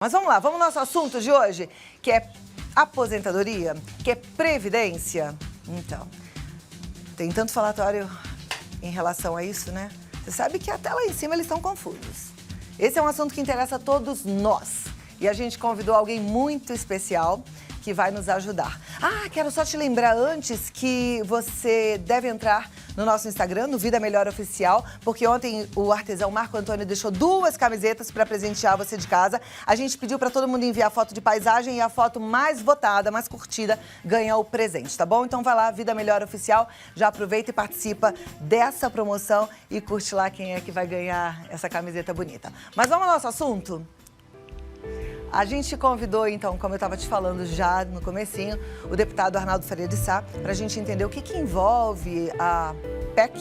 Mas vamos lá, vamos ao nosso assunto de hoje, que é aposentadoria, que é previdência. Então, tem tanto falatório em relação a isso, né? Você sabe que até lá em cima eles estão confusos. Esse é um assunto que interessa a todos nós. E a gente convidou alguém muito especial que vai nos ajudar. Quero só te lembrar antes que você deve entrar no nosso Instagram, no Vida Melhor Oficial, porque ontem o artesão Marco Antônio deixou 2 camisetas para presentear você de casa. A gente pediu para todo mundo enviar foto de paisagem e a foto mais votada, mais curtida, ganha o presente, tá bom? Então vai lá, Vida Melhor Oficial, já aproveita e participa dessa promoção e curte lá quem é que vai ganhar essa camiseta bonita. Mas vamos ao nosso assunto? A gente convidou, então, como eu estava te falando já no comecinho, o deputado Arnaldo Faria de Sá, para a gente entender o que envolve a PEC,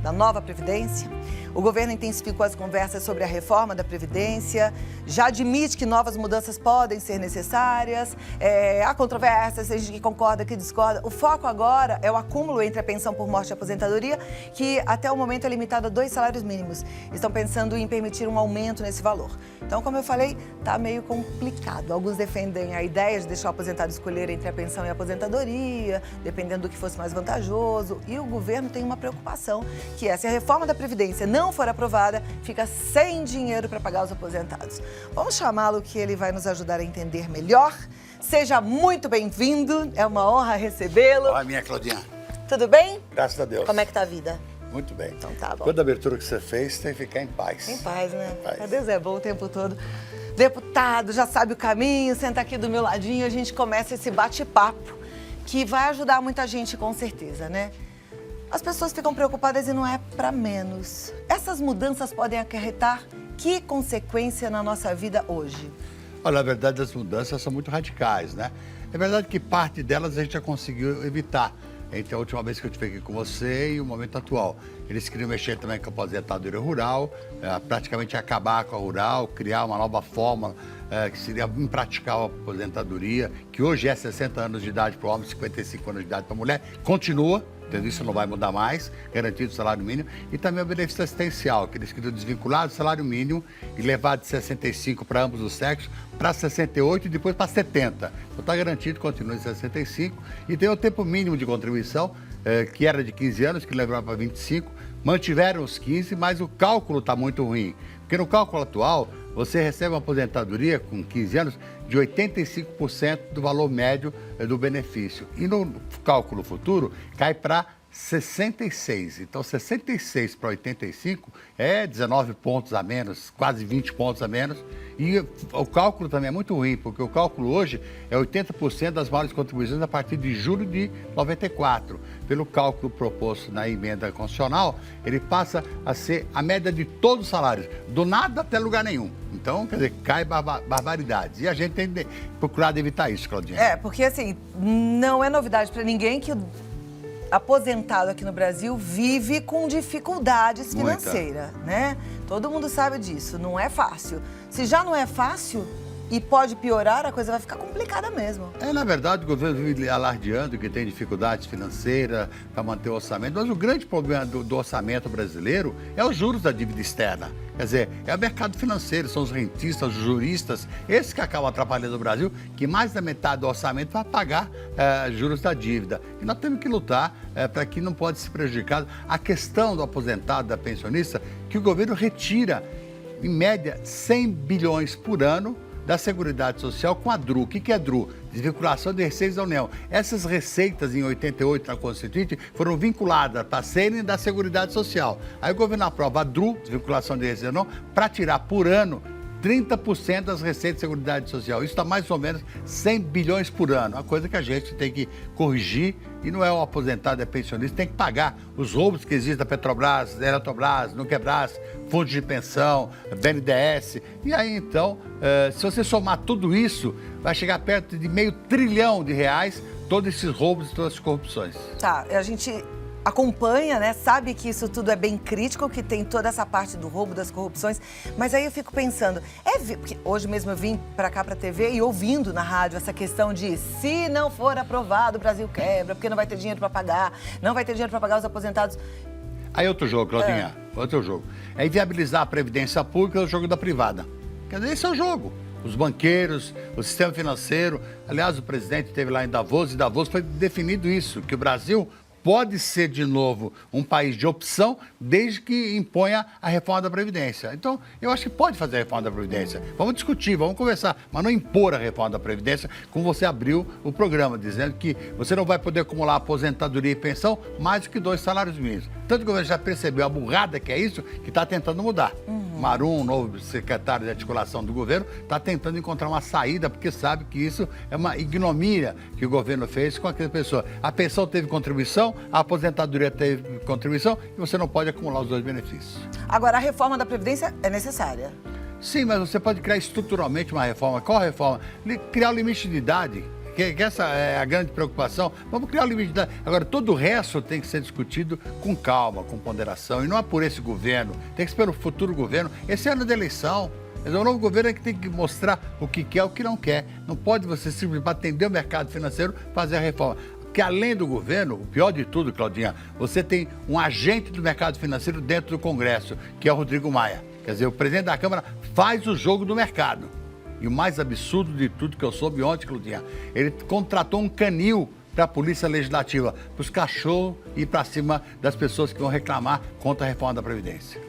da nova Previdência. O governo intensificou as conversas sobre a reforma da Previdência, já admite que novas mudanças podem ser necessárias, há controvérsias, tem gente que concorda, que discorda. O foco agora é o acúmulo entre a pensão por morte e a aposentadoria, que até o momento é limitado a 2 salários mínimos. Estão pensando em permitir um aumento nesse valor. Então, como eu falei, está meio complicado. Alguns defendem a ideia de deixar o aposentado escolher entre a pensão e a aposentadoria, dependendo do que fosse mais vantajoso. E o governo tem uma preocupação, que é se a reforma da Previdência não for aprovada, fica sem dinheiro para pagar os aposentados. Vamos chamá-lo que ele vai nos ajudar a entender melhor. Seja muito bem-vindo, é uma honra recebê-lo. Olá, minha Claudinha. Tudo bem? Graças a Deus. Como é que tá a vida? Muito bem. Então tá bom. Toda abertura que você fez tem que ficar em paz. Em paz, né? Em paz. Deus é bom o tempo todo. Deputado, já sabe o caminho, senta aqui do meu ladinho, a gente começa esse bate-papo, que vai ajudar muita gente com certeza, né? As pessoas ficam preocupadas e não é para menos. Essas mudanças podem acarretar que consequência na nossa vida hoje? Olha, na verdade, as mudanças são muito radicais, né? É verdade que parte delas a gente já conseguiu evitar. Entre a última vez que eu estive aqui com você e o momento atual. Eles queriam mexer também com a aposentadoria rural, praticamente acabar com a rural, criar uma nova forma que seria impraticável a aposentadoria, que hoje é 60 anos de idade para o homem, 55 anos de idade para a mulher, continua. Entendeu? Isso não vai mudar mais, garantido o salário mínimo. E também o benefício assistencial, que eles queriam desvincular do salário mínimo e levar de 65 para ambos os sexos para 68 e depois para 70. Então está garantido, continua em 65. E tem o tempo mínimo de contribuição, que era de 15 anos, que levaram para 25. Mantiveram os 15, mas o cálculo está muito ruim. Porque no cálculo atual, você recebe uma aposentadoria com 15 anos de 85% do valor médio do benefício. E no cálculo futuro, cai para 66. Então, 66 para 85 é 19 pontos a menos, quase 20 pontos a menos. E o cálculo também é muito ruim, porque o cálculo hoje é 80% das maiores contribuições a partir de julho de 94. Pelo cálculo proposto na emenda constitucional, ele passa a ser a média de todos os salários, do nada até lugar nenhum. Então, quer dizer, cai barbaridades. E a gente tem procurado evitar isso, Claudinha. Porque assim, não é novidade para ninguém que o aposentado aqui no Brasil vive com dificuldades financeiras, né? Todo mundo sabe disso, não é fácil. Se já não é fácil e pode piorar, a coisa vai ficar complicada mesmo. Na verdade, o governo vive alardeando que tem dificuldades financeiras para manter o orçamento, mas o grande problema do orçamento brasileiro é os juros da dívida externa. Quer dizer, é o mercado financeiro, são os rentistas, os juristas, esses que acabam atrapalhando o Brasil, que mais da metade do orçamento vai pagar juros da dívida. E nós temos que lutar para que não pode se prejudicar a questão do aposentado, da pensionista, que o governo retira, em média, 100 bilhões por ano da Seguridade Social com a DRU. O que é DRU? Desvinculação de receitas da União. Essas receitas, em 88, na Constituinte, foram vinculadas para serem da Seguridade Social. Aí o governo aprova a DRU, desvinculação de receitas da União, para tirar por ano 30% das receitas de Seguridade Social. Isso está mais ou menos 100 bilhões por ano. Uma coisa que a gente tem que corrigir e não é o aposentado, é pensionista, tem que pagar os roubos que existem da Petrobras, da Eletrobras, Nuquebras, fundos de pensão, BNDES. E aí, então, se você somar tudo isso, vai chegar perto de R$500 bilhão, todos esses roubos e todas as corrupções. Tá, a gente acompanha, né? Sabe que isso tudo é bem crítico, que tem toda essa parte do roubo, das corrupções. Mas aí eu fico pensando, porque hoje mesmo eu vim pra cá, pra TV, e ouvindo na rádio essa questão de se não for aprovado, o Brasil quebra, porque não vai ter dinheiro pra pagar, não vai ter dinheiro pra pagar os aposentados. Aí outro jogo, Claudinha, outro jogo. É inviabilizar a previdência pública, é o jogo da privada. Quer dizer, esse é o jogo. os banqueiros, o sistema financeiro. Aliás, o presidente esteve lá em Davos, e Davos foi definido isso, que o Brasil pode ser, de novo, um país de opção, desde que imponha a reforma da Previdência. Então, eu acho que pode fazer a reforma da Previdência. Vamos discutir, vamos conversar, mas não impor a reforma da Previdência, como você abriu o programa, dizendo que você não vai poder acumular aposentadoria e pensão mais do que 2 salários mínimos. Tanto que o governo já percebeu a burrada que é isso, que está tentando mudar. Marum, novo secretário de articulação do governo, está tentando encontrar uma saída, porque sabe que isso é uma ignomínia que o governo fez com aquela pessoa. A pensão teve contribuição, a aposentadoria teve contribuição e você não pode acumular os 2 benefícios. Agora, a reforma da Previdência é necessária? Sim, mas você pode criar estruturalmente uma reforma. Qual reforma? Criar o limite de idade. Que essa é a grande preocupação. Vamos criar o limite de idade. Agora, todo o resto tem que ser discutido com calma, com ponderação. E não é por esse governo, tem que ser pelo futuro governo. Esse ano da eleição. O novo governo é que tem que mostrar o que quer e o que não quer. Não pode você simplesmente, para atender o mercado financeiro, fazer a reforma. Porque além do governo, o pior de tudo, Claudinha, você tem um agente do mercado financeiro dentro do Congresso, que é o Rodrigo Maia. Quer dizer, o presidente da Câmara faz o jogo do mercado. E o mais absurdo de tudo que eu soube ontem, Claudinha, ele contratou um canil para a Polícia Legislativa, para os cachorros ir para cima das pessoas que vão reclamar contra a reforma da Previdência.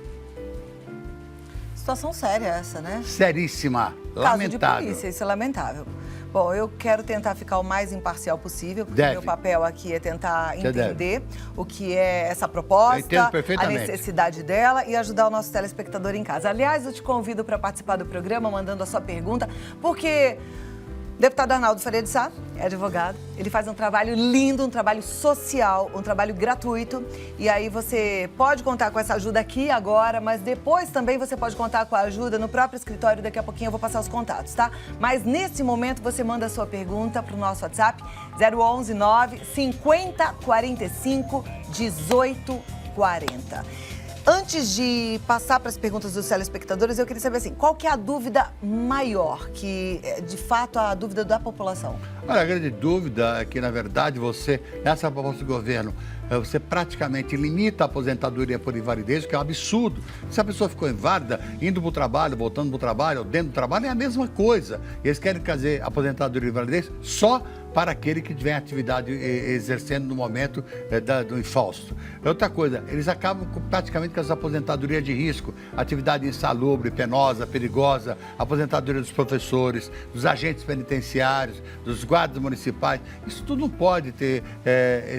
Situação séria essa, né? Seríssima, lamentável. Caso de polícia, isso é lamentável. Bom, eu quero tentar ficar o mais imparcial possível, porque Deve. meu papel aqui é tentar Você entender o que é essa proposta, Eu entendo a perfeitamente. necessidade dela e ajudar o nosso telespectador em casa. Aliás, eu te convido para participar do programa mandando a sua pergunta, porque o deputado Arnaldo Faria de Sá é advogado, ele faz um trabalho lindo, um trabalho social, um trabalho gratuito. E aí você pode contar com essa ajuda aqui agora, mas depois também você pode contar com a ajuda no próprio escritório. Daqui a pouquinho eu vou passar os contatos, tá? Mas nesse momento você manda a sua pergunta para o nosso WhatsApp 011 9 50 45 18 40. Antes de passar para as perguntas dos telespectadores, eu queria saber assim, qual que é a dúvida maior, que é de fato a dúvida da população? Olha, a grande dúvida é que, na verdade, você, nessa proposta do governo, você praticamente limita a aposentadoria por invalidez, que é um absurdo. Se a pessoa ficou inválida, indo para o trabalho, voltando para o trabalho, ou dentro do trabalho, é a mesma coisa. Eles querem fazer aposentadoria por invalidez só para aquele que tiver atividade exercendo no momento do infausto. Outra coisa, eles acabam praticamente com as aposentadorias de risco, atividade insalubre, penosa, perigosa, aposentadoria dos professores, dos agentes penitenciários, dos guardas municipais. Isso tudo não pode ter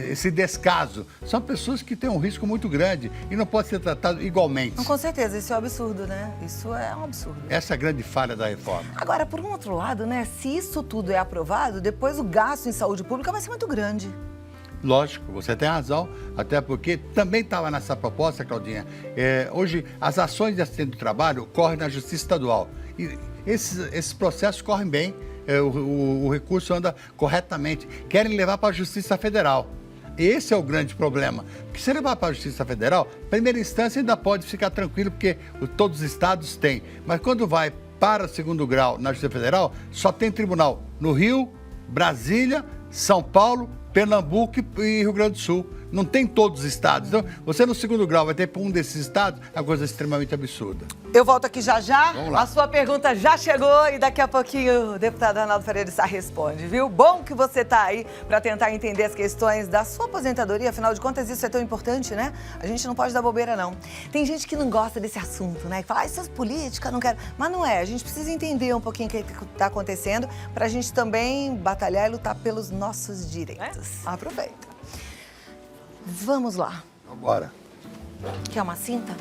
esse descaso. São pessoas que têm um risco muito grande e não pode ser tratado igualmente. Com certeza, isso é um absurdo, né? Isso é um absurdo. Essa é a grande falha da reforma. Agora, por um outro lado, né? Se isso tudo é aprovado, depois o gasto em saúde pública vai ser muito grande. Lógico, você tem razão, até porque também estava nessa proposta, Claudinha. Hoje, as ações de acidente do trabalho correm na Justiça Estadual. E esses processos correm bem, o recurso anda corretamente. Querem levar para a Justiça Federal. Esse é o grande problema. Porque se levar para a Justiça Federal, primeira instância ainda pode ficar tranquilo, porque todos os estados têm. Mas quando vai para o segundo grau na Justiça Federal, só tem tribunal no Rio, Brasília, São Paulo, Pernambuco e Rio Grande do Sul. Não tem todos os estados. Então, você no segundo grau vai ter para um desses estados, é uma coisa extremamente absurda. Eu volto aqui já já. Vamos lá. A sua pergunta já chegou e daqui a pouquinho o deputado Arnaldo Faria de Sá responde, viu? Bom que você está aí para tentar entender as questões da sua aposentadoria. Afinal de contas, isso é tão importante, né? A gente não pode dar bobeira, não. Tem gente que não gosta desse assunto, né? Que fala, isso é política, não quero. Mas não é. A gente precisa entender um pouquinho o que está acontecendo para a gente também batalhar e lutar pelos nossos direitos. Aproveita. Vamos lá. Vambora. Quer uma cinta?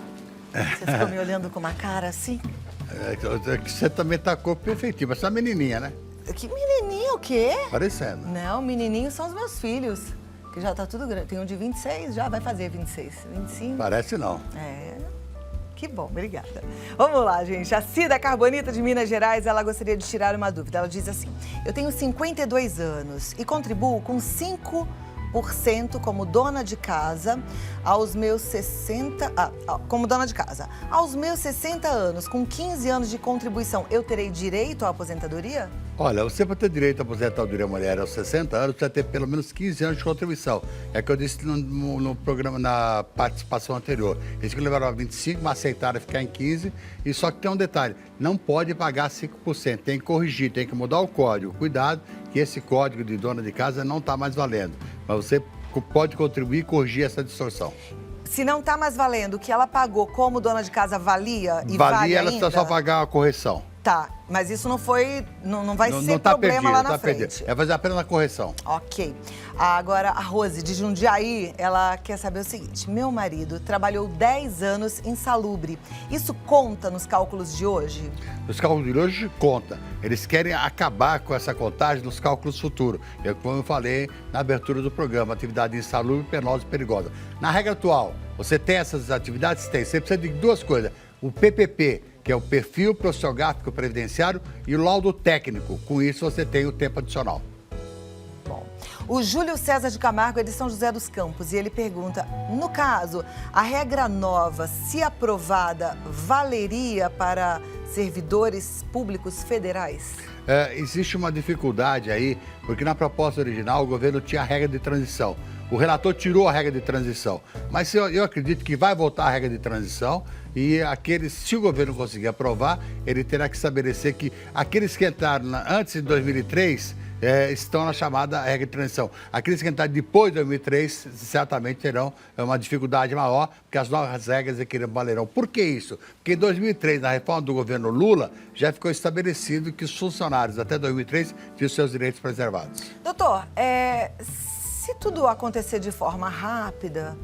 Você ficou me olhando com uma cara assim? Você também tá com o corpo perfeitinho, essa menininha, né? Que menininho, o quê? Parecendo. Não, menininhos são os meus filhos, que já tá tudo grande. Tem um de 26, já vai fazer 26, 25. Parece não. Que bom, obrigada. Vamos lá, gente. A Cida Carbonita de Minas Gerais, ela gostaria de tirar uma dúvida. Ela diz assim, eu tenho 52 anos e contribuo com 5 30% como dona de casa aos meus 60... como dona de casa. Aos meus 60 anos, com 15 anos de contribuição, eu terei direito à aposentadoria? Olha, você para ter direito à aposentadoria mulher aos 60 anos, precisa ter pelo menos 15 anos de contribuição. É o que eu disse no programa, na participação anterior. Eles que levaram a 25, mas aceitaram ficar em 15. E só que tem um detalhe, não pode pagar 5%. Tem que corrigir, tem que mudar o código. Cuidado que esse código de dona de casa não está mais valendo. Mas você pode contribuir e corrigir essa distorção. Se não está mais valendo, o que ela pagou como dona de casa valia e vale Valia, ela ainda? precisa só pagar a correção. Tá, mas isso não foi, não vai ser tá problema perdido, lá na tá frente. perdido. É fazer apenas a correção. Ok. Agora, a Rose, de Jundiaí, ela quer saber o seguinte. Meu marido trabalhou 10 anos insalubre. Isso conta nos cálculos de hoje? Os cálculos de hoje conta. Eles querem acabar com essa contagem nos cálculos futuros. É como eu falei na abertura do programa, atividade insalubre, penosa e perigosa. Na regra atual, você tem essas atividades? Tem. Você precisa de duas coisas. O PPP, que é o perfil profissiográfico previdenciário, e o laudo técnico. Com isso, você tem o tempo adicional. Bom, o Júlio César de Camargo é de São José dos Campos e ele pergunta, no caso, a regra nova, se aprovada, valeria para servidores públicos federais? Existe uma dificuldade aí, porque na proposta original o governo tinha a regra de transição. O relator tirou a regra de transição, mas eu acredito que vai voltar a regra de transição e se o governo conseguir aprovar, ele terá que estabelecer que aqueles que entraram antes de 2003 estão na chamada regra de transição. Aqueles que entraram depois de 2003 certamente terão uma dificuldade maior, porque as novas regras é que valerão. Por que isso? Porque em 2003, na reforma do governo Lula, já ficou estabelecido que os funcionários até 2003 tinham seus direitos preservados. Doutor, se tudo acontecer de forma rápida,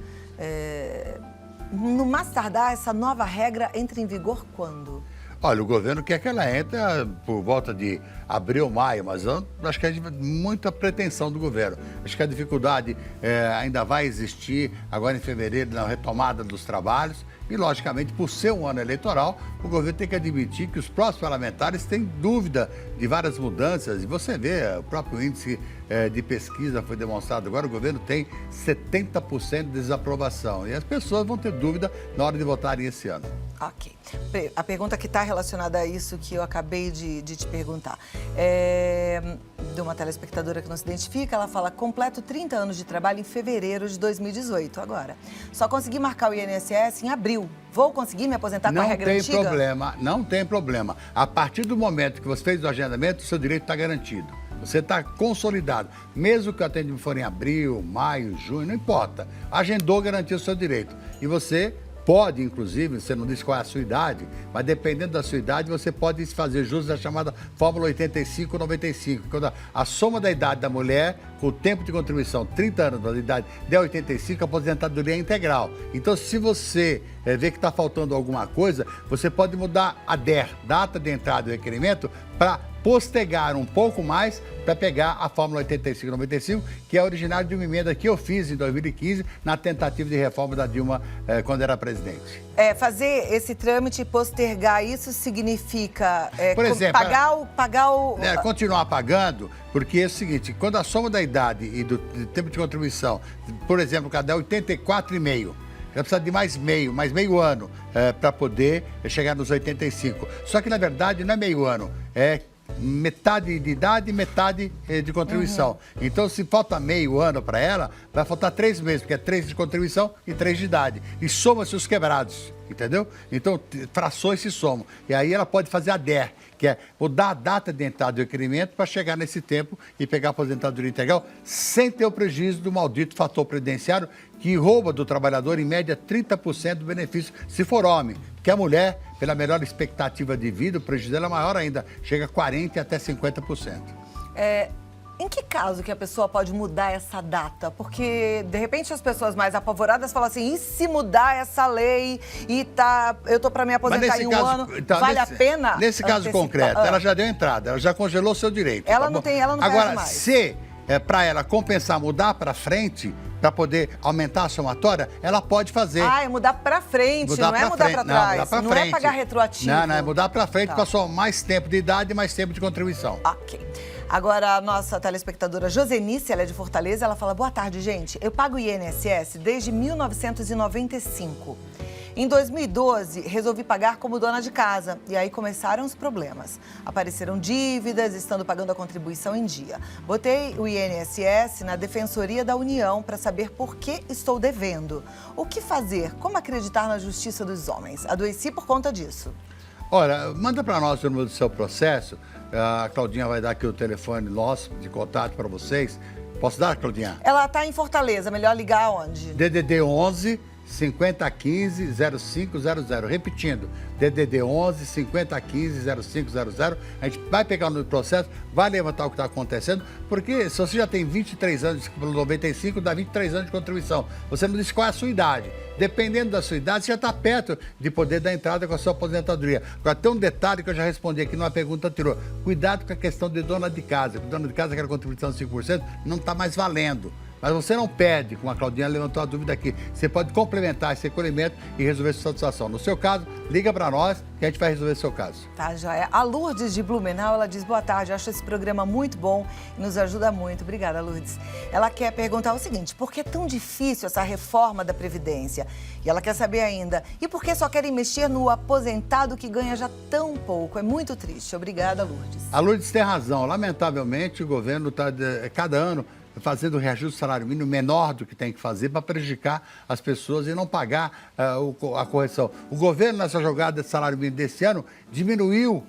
no mais tardar, essa nova regra entra em vigor quando? Olha, o governo quer que ela entre por volta de abril, maio, mas eu acho que é de muita pretensão do governo. Acho que a dificuldade ainda vai existir agora em fevereiro, na retomada dos trabalhos. E, logicamente, por ser um ano eleitoral, o governo tem que admitir que os próprios parlamentares têm dúvida de várias mudanças. E você vê, o próprio índice de pesquisa foi demonstrado agora, o governo tem 70% de desaprovação. E as pessoas vão ter dúvida na hora de votarem esse ano. Ok. A pergunta que está relacionada a isso que eu acabei de te perguntar. De uma telespectadora que não se identifica, ela fala, completo 30 anos de trabalho em fevereiro de 2018 agora. Só consegui marcar o INSS em abril. Vou conseguir me aposentar com a regra antiga? Não tem problema. A partir do momento que você fez o agendamento, o seu direito está garantido. Você está consolidado. Mesmo que o atendimento for em abril, maio, junho, não importa. Agendou, garantiu o seu direito. E você pode, inclusive, você não diz qual é a sua idade, mas dependendo da sua idade, você pode fazer jus da chamada fórmula 85-95. Quando a soma da idade da mulher, com o tempo de contribuição, 30 anos da idade, der 85, a aposentadoria é integral. Então, se você vê que está faltando alguma coisa, você pode mudar a DER, data de entrada do requerimento, para postergar um pouco mais para pegar a fórmula 85-95, que é originária de uma emenda que eu fiz em 2015 na tentativa de reforma da Dilma quando era presidente. Fazer esse trâmite e postergar isso significa por exemplo, pagar o... continuar pagando, porque é o seguinte, quando a soma da idade e do tempo de contribuição, por exemplo, cada 84,5, ela precisa de mais meio ano para poder chegar nos 85. Só que, na verdade, não é meio ano, é metade de idade e metade de contribuição. Então, se falta meio ano para ela, vai faltar 3 meses, porque é 3 de contribuição e 3 de idade. E soma-se os quebrados, entendeu? Então, frações se somam. E aí ela pode fazer a DER, que é mudar a data de entrada do requerimento para chegar nesse tempo e pegar a aposentadoria integral sem ter o prejuízo do maldito fator previdenciário que rouba do trabalhador, em média, 30% do benefício, se for homem. Porque a mulher, pela melhor expectativa de vida, o prejuízo dela é maior ainda, chega a 40% e até 50%. Em que caso que a pessoa pode mudar essa data? Porque, de repente, as pessoas mais apavoradas falam assim, e se mudar essa lei e eu tô para me aposentar em um ano, então, vale a pena? Nesse caso concreto, ela já deu entrada, ela já congelou seu direito. Ela não perde mais. Agora, se para ela compensar, mudar para frente, para poder aumentar a somatória, ela pode fazer. É mudar para frente, não é mudar para trás. Não é pagar retroativo. Não, é mudar para frente, passou mais tempo de idade e mais tempo de contribuição. Ok. Agora, a nossa telespectadora Josenice, ela é de Fortaleza, ela fala: boa tarde, gente. Eu pago INSS desde 1995. Em 2012, resolvi pagar como dona de casa e aí começaram os problemas. Apareceram dívidas, estando pagando a contribuição em dia. Botei o INSS na Defensoria da União para saber por que estou devendo. O que fazer? Como acreditar na justiça dos homens? Adoeci por conta disso. Olha, manda para nós o número do seu processo. A Claudinha vai dar aqui o telefone nosso de contato para vocês. Posso dar, Claudinha? Ela está em Fortaleza, melhor ligar aonde? DDD 11 5015 0500. Repetindo, DDD 11 5015 0500. A gente vai pegar no processo, vai levantar o que está acontecendo, porque se você já tem 23 anos, pelo 95, dá 23 anos de contribuição. Você não diz qual é a sua idade. Dependendo da sua idade, você já está perto de poder dar entrada com a sua aposentadoria. Agora, tem um detalhe que eu já respondi aqui numa pergunta anterior. Cuidado com a questão de dona de casa. Dona de casa, aquela contribuição de 5%, não está mais valendo. Mas você não perde, como a Claudinha levantou a dúvida aqui. Você pode complementar esse recolhimento e resolver sua situação. No seu caso, liga para nós que a gente vai resolver seu caso. Tá, joia. A Lourdes de Blumenau, ela diz: boa tarde, acho esse programa muito bom e nos ajuda muito. Obrigada, Lourdes. Ela quer perguntar o seguinte: por que é tão difícil essa reforma da Previdência? E ela quer saber ainda: e por que só querem mexer no aposentado que ganha já tão pouco? É muito triste. Obrigada, Lourdes. A Lourdes tem razão. Lamentavelmente, o governo está, cada ano, fazendo o reajuste do salário mínimo menor do que tem que fazer para prejudicar as pessoas e não pagar a correção. O governo, nessa jogada de salário mínimo desse ano, diminuiu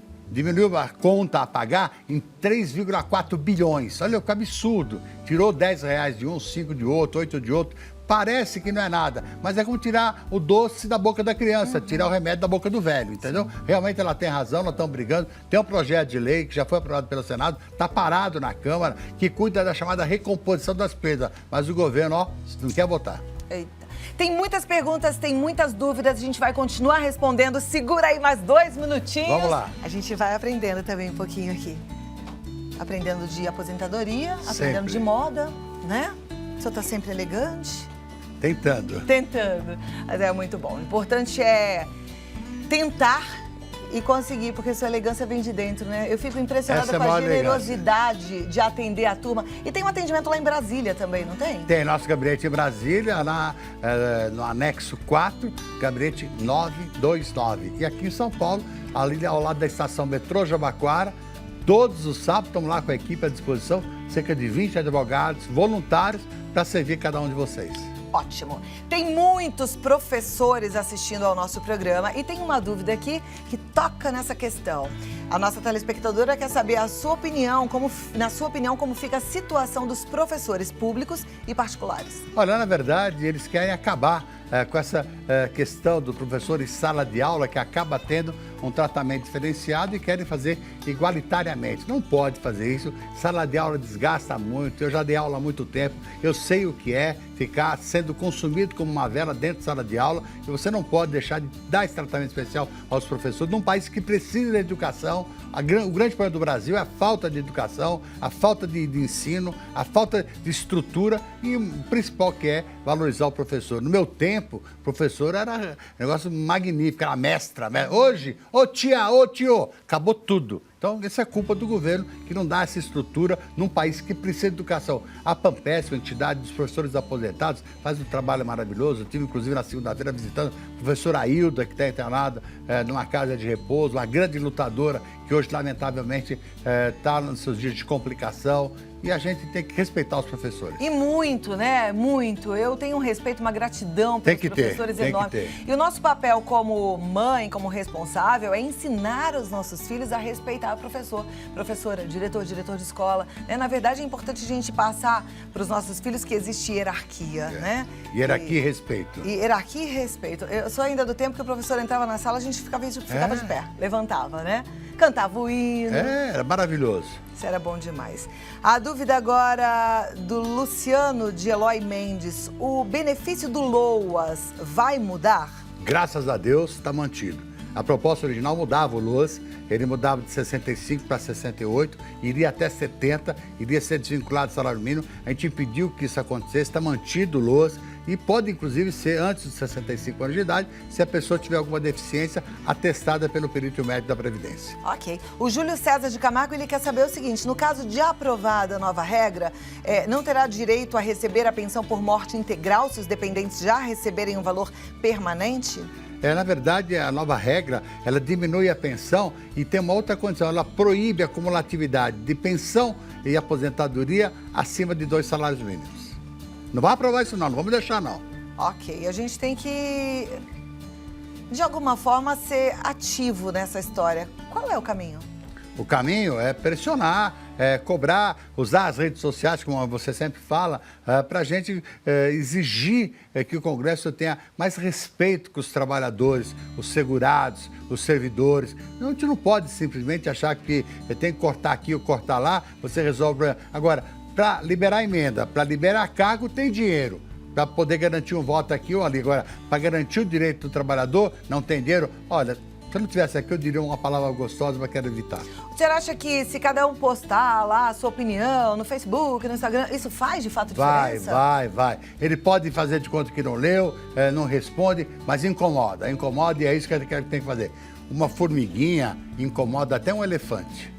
a conta a pagar em 3,4 bilhões. Olha que absurdo. Tirou R$10 de um, 5 de outro, 8 de outro. Parece que não é nada, mas é como tirar o doce da boca da criança, tirar o remédio da boca do velho, entendeu? Realmente ela tem razão, nós estamos brigando. Tem um projeto de lei que já foi aprovado pelo Senado, está parado na Câmara, que cuida da chamada recomposição das perdas. Mas o governo, ó, não quer votar. Eita. Tem muitas perguntas, tem muitas dúvidas, a gente vai continuar respondendo. Segura aí mais 2 minutinhos. Vamos lá. A gente vai aprendendo também um pouquinho aqui. Aprendendo de aposentadoria, aprendendo de moda, né? O senhor está sempre elegante. Tentando. Mas é muito bom. O importante é tentar e conseguir, porque sua elegância vem de dentro, né? Eu fico impressionada com a generosidade de atender a turma. E tem um atendimento lá em Brasília também, não tem? Tem nosso gabinete em Brasília, no anexo 4, gabinete 929. E aqui em São Paulo, ali ao lado da estação metrô Jabaquara, todos os sábados estamos lá com a equipe à disposição, cerca de 20 advogados voluntários para servir cada um de vocês. Ótimo. Tem muitos professores assistindo ao nosso programa e tem uma dúvida aqui que toca nessa questão. A nossa telespectadora quer saber na sua opinião, como fica a situação dos professores públicos e particulares. Olha, na verdade, eles querem acabar com essa questão do professor em sala de aula, que acaba tendo um tratamento diferenciado e querem fazer igualitariamente. Não pode fazer isso. Sala de aula desgasta muito. Eu já dei aula há muito tempo. Eu sei o que é ficar sendo consumido como uma vela dentro de sala de aula. E você não pode deixar de dar esse tratamento especial aos professores num país que precisa de educação. O grande problema do Brasil é a falta de educação, a falta de ensino, a falta de estrutura e o principal que é valorizar o professor. No meu tempo, o professor era um negócio magnífico, era mestra. Hoje, ô tia, ô tio, acabou tudo. Então, isso é culpa do governo que não dá essa estrutura num país que precisa de educação. A Pampesp, a entidade dos professores aposentados, faz um trabalho maravilhoso. Eu estive, inclusive, na segunda-feira visitando a professora Ailda, que está internada numa casa de repouso, uma grande lutadora que hoje, lamentavelmente, está nos seus dias de complicação. E a gente tem que respeitar os professores. E muito, né? Muito. Eu tenho um respeito, uma gratidão pelos professores enorme. E o nosso papel como mãe, como responsável, é ensinar os nossos filhos a respeitar o professor, professora, diretor de escola. Né? Na verdade, é importante a gente passar para os nossos filhos que existe hierarquia, né? Hierarquia e respeito. E hierarquia e respeito. Eu sou ainda do tempo que o professor entrava na sala, a gente ficava de pé, levantava, né? Cantava o hino. Era maravilhoso. Isso era bom demais. A dúvida agora do Luciano de Eloy Mendes. O benefício do LOAS vai mudar? Graças a Deus, está mantido. A proposta original mudava o LOAS, ele mudava de 65 para 68, iria até 70, iria ser desvinculado do salário mínimo. A gente impediu que isso acontecesse, está mantido o LOAS. e pode, inclusive, ser antes dos 65 anos de idade, se a pessoa tiver alguma deficiência atestada pelo perito médico da Previdência. Ok. O Júlio César de Camargo, ele quer saber o seguinte, no caso de aprovada a nova regra, não terá direito a receber a pensão por morte integral se os dependentes já receberem um valor permanente? Na verdade, a nova regra, ela diminui a pensão e tem uma outra condição, ela proíbe a acumulatividade de pensão e aposentadoria acima de 2 salários mínimos. Não vai aprovar isso não vamos deixar não. Ok, a gente tem que, de alguma forma, ser ativo nessa história. Qual é o caminho? O caminho é pressionar, cobrar, usar as redes sociais, como você sempre fala, para a gente exigir que o Congresso tenha mais respeito com os trabalhadores, os segurados, os servidores. A gente não pode simplesmente achar que tem que cortar aqui ou cortar lá, você resolve. Agora, para liberar emenda, para liberar cargo, tem dinheiro. Para poder garantir um voto aqui ou ali. Agora, para garantir o direito do trabalhador, não tem dinheiro. Olha, se eu não tivesse aqui, eu diria uma palavra gostosa, mas quero evitar. O senhor acha que se cada um postar lá a sua opinião no Facebook, no Instagram, isso faz de fato diferença? Vai. Ele pode fazer de conta que não leu, não responde, mas incomoda e é isso que ele tem que fazer. Uma formiguinha incomoda até um elefante.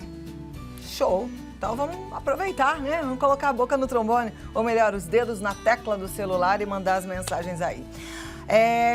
Show! Então vamos aproveitar, né? Vamos colocar a boca no trombone, ou melhor, os dedos na tecla do celular e mandar as mensagens aí.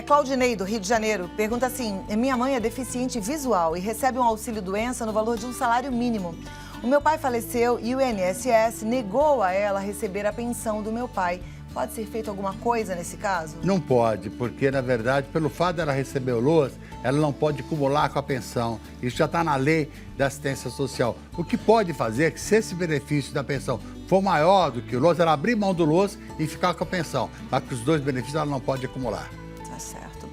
Claudinei, do Rio de Janeiro, pergunta assim, minha mãe é deficiente visual e recebe um auxílio-doença no valor de um salário mínimo. O meu pai faleceu e o INSS negou a ela receber a pensão do meu pai. Pode ser feito alguma coisa nesse caso? Não pode, porque, na verdade, pelo fato dela receber o LOAS, ela não pode acumular com a pensão. Isso já está na lei da assistência social. O que pode fazer é que, se esse benefício da pensão for maior do que o LOAS, ela abrir mão do LOAS e ficar com a pensão. Mas que os dois benefícios ela não pode acumular. Tá certo.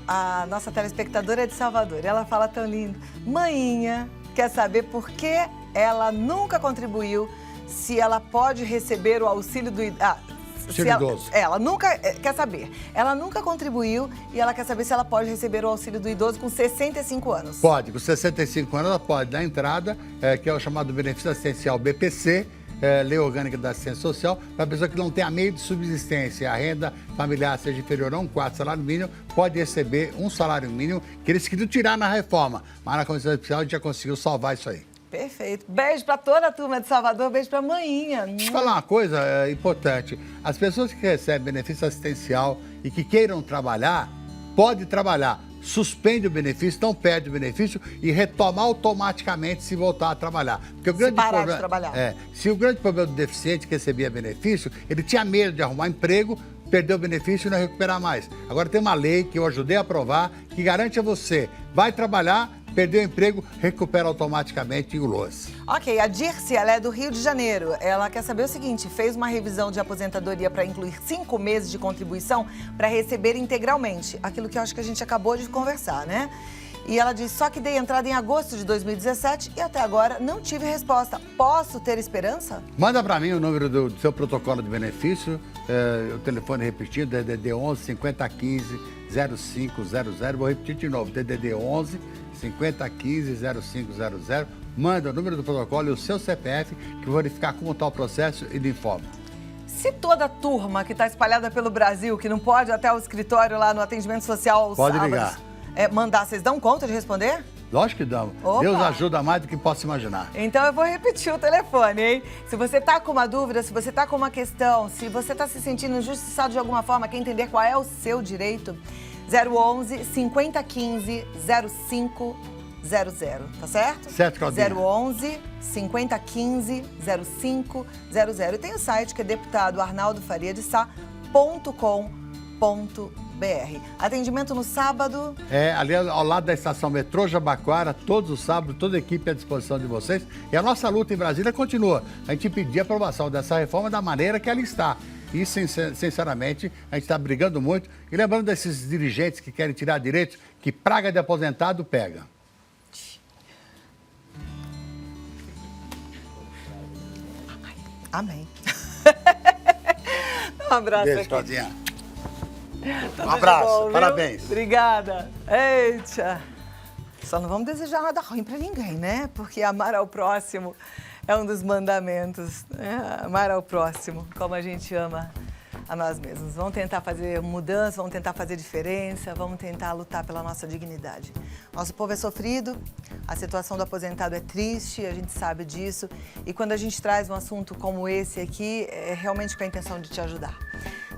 A nossa telespectadora é de Salvador. Ela fala tão lindo. Mainha quer saber por que ela nunca contribuiu, se ela pode receber o auxílio do idoso. Ela nunca quer saber. Ela nunca contribuiu e ela quer saber se ela pode receber o auxílio do idoso com 65 anos. Pode, com 65 anos ela pode dar entrada, que é o chamado benefício assistencial BPC, Lei Orgânica da Assistência Social, para a pessoa que não tenha meio de subsistência, a renda familiar seja inferior a 1/4 salário mínimo, pode receber um salário mínimo que eles queriam tirar na reforma, mas na Constituição Especial a gente já conseguiu salvar isso aí. Perfeito. Beijo para toda a turma de Salvador, beijo para a Mainha. Deixa eu falar uma coisa importante. As pessoas que recebem benefício assistencial e que queiram trabalhar, pode trabalhar. Suspende o benefício, não perde o benefício e retoma automaticamente se voltar a trabalhar. Porque o grande problema, de trabalhar. Se o grande problema do deficiente que recebia benefício, ele tinha medo de arrumar emprego, perder o benefício e não recuperar mais. Agora tem uma lei que eu ajudei a aprovar que garante a você, vai trabalhar, perdeu o emprego, recupera automaticamente o LOAS. Ok, a Dirce, ela é do Rio de Janeiro. Ela quer saber o seguinte, fez uma revisão de aposentadoria para incluir 5 meses de contribuição para receber integralmente. Aquilo que eu acho que a gente acabou de conversar, né? E ela diz, só que dei entrada em agosto de 2017 e até agora não tive resposta. Posso ter esperança? Manda para mim o número do seu protocolo de benefício, o telefone repetido, DDD 11 5015 0500. Vou repetir de novo, DDD 11 5015 0500. Manda o número do protocolo e o seu CPF, que vou verificar como está o processo e lhe informo. Se toda a turma que está espalhada pelo Brasil, que não pode ir até o escritório lá no atendimento social aos pode sábados, ligar. Mandar, vocês dão conta de responder? Lógico que damos. Opa. Deus ajuda mais do que possa imaginar. Então eu vou repetir o telefone, hein? Se você tá com uma dúvida, se você tá com uma questão, se você tá se sentindo injustiçado de alguma forma, quer entender qual é o seu direito, 011 5015 0500, tá certo? Certo, Claudinha. 011 5015 0500. E tem o site que é deputadoarnaldofariadesá.com.br. Atendimento no sábado? Ali ao lado da estação metrô Jabaquara, todos os sábados, toda a equipe à disposição de vocês. E a nossa luta em Brasília continua. A gente pedir a aprovação dessa reforma da maneira que ela está. E, sinceramente, a gente está brigando muito. E lembrando desses dirigentes que querem tirar direitos, que praga de aposentado pega. Amém. Um abraço. Beijo, aqui. Claudinha. Tudo Um abraço, de bom, viu? parabéns. Obrigada. Eita. Só não vamos desejar nada ruim para ninguém, né? Porque amar ao próximo é um dos mandamentos. Né? Amar ao próximo, como a gente ama a nós mesmos. Vamos tentar fazer mudança, vamos tentar fazer diferença, vamos tentar lutar pela nossa dignidade. Nosso povo é sofrido, a situação do aposentado é triste, a gente sabe disso. E quando a gente traz um assunto como esse aqui, é realmente com a intenção de te ajudar.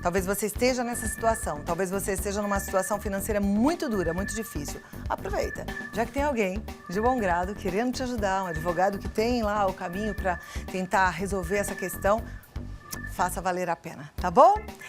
Talvez você esteja nessa situação, talvez você esteja numa situação financeira muito dura, muito difícil. Aproveita, já que tem alguém de bom grado querendo te ajudar, um advogado que tem lá o caminho para tentar resolver essa questão, faça valer a pena, tá bom?